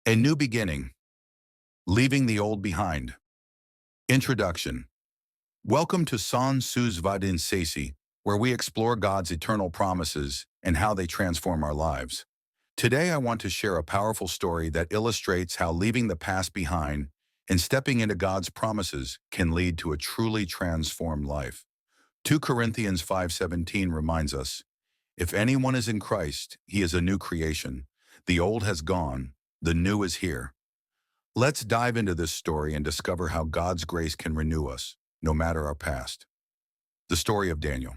A new beginning, leaving the old behind. Introduction. Welcome to San Suz Vadin Sesi, where we explore God's eternal promises and how they transform our lives. Today I want to share a powerful story that illustrates how leaving the past behind and stepping into God's promises can lead to a truly transformed life. 2 Corinthians 5:17 reminds us, "If anyone is in Christ, he is a new creation. The old has gone, the new is here." Let's dive into this story and discover how God's grace can renew us, no matter our past. The story of Daniel.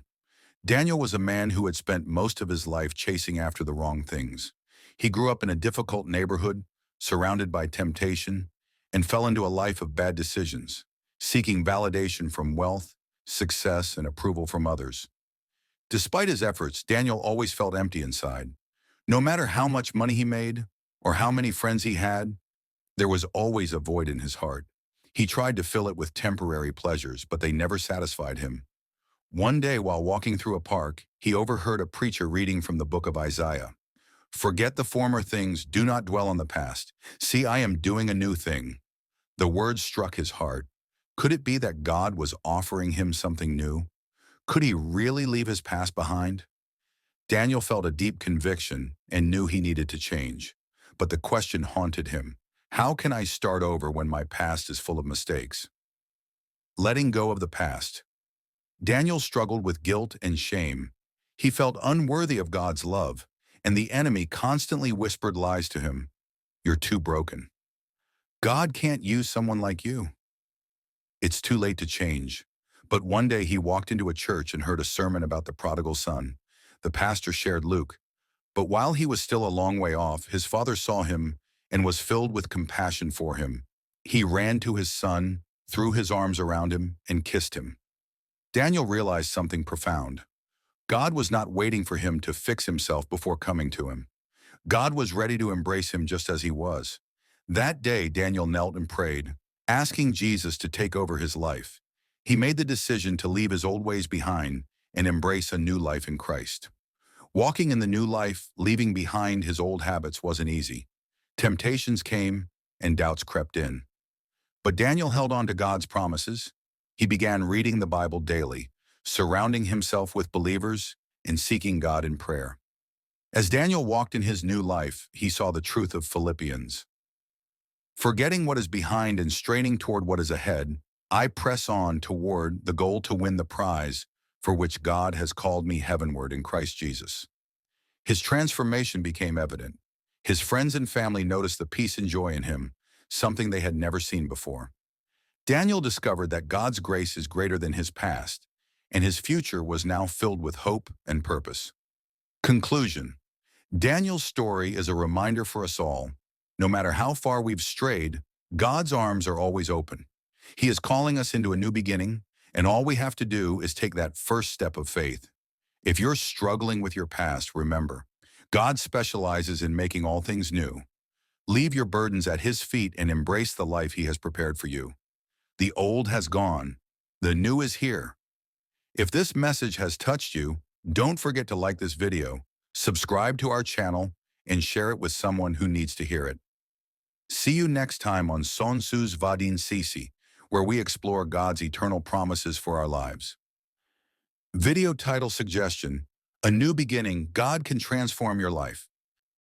Daniel was a man who had spent most of his life chasing after the wrong things. He grew up in a difficult neighborhood, surrounded by temptation, and fell into a life of bad decisions, seeking validation from wealth, success, and approval from others. Despite his efforts, Daniel always felt empty inside. No matter how much money he made or how many friends he had, there was always a void in his heart. He tried to fill it with temporary pleasures, but they never satisfied him. One day, while walking through a park, he overheard a preacher reading from the book of Isaiah. "Forget the former things, do not dwell on the past. See, I am doing a new thing." The words struck his heart. Could it be that God was offering him something new? Could he really leave his past behind? Daniel felt a deep conviction and knew he needed to change. But the question haunted him. How can I start over when my past is full of mistakes? Letting go of the past. Daniel struggled with guilt and shame. He felt unworthy of God's love, and the enemy constantly whispered lies to him. "You're too broken. God can't use someone like you. It's too late to change." But one day he walked into a church and heard a sermon about the prodigal son. The pastor shared Luke. But while he was still a long way off, his father saw him and was filled with compassion for him. He ran to his son, threw his arms around him, and kissed him. Daniel realized something profound. God was not waiting for him to fix himself before coming to him. God was ready to embrace him just as he was. That day, Daniel knelt and prayed, asking Jesus to take over his life. He made the decision to leave his old ways behind and embrace a new life in Christ. Walking in the new life, leaving behind his old habits wasn't easy. Temptations came and doubts crept in. But Daniel held on to God's promises. He began reading the Bible daily, surrounding himself with believers and seeking God in prayer. As Daniel walked in his new life, he saw the truth of Philippians. "Forgetting what is behind and straining toward what is ahead, I press on toward the goal to win the prize for which God has called me heavenward in Christ Jesus." His transformation became evident. His friends and family noticed the peace and joy in him, something they had never seen before. Daniel discovered that God's grace is greater than his past, and his future was now filled with hope and purpose. Conclusion. Daniel's story is a reminder for us all. No matter how far we've strayed, God's arms are always open. He is calling us into a new beginning, and all we have to do is take that first step of faith. If you're struggling with your past, remember, God specializes in making all things new. Leave your burdens at His feet and embrace the life He has prepared for you. The old has gone. The new is here. If this message has touched you, don't forget to like this video, subscribe to our channel, and share it with someone who needs to hear it. See you next time on San Suz Vadin Sesi, where we explore God's eternal promises for our lives. Video title suggestion: A New Beginning, God Can Transform Your Life.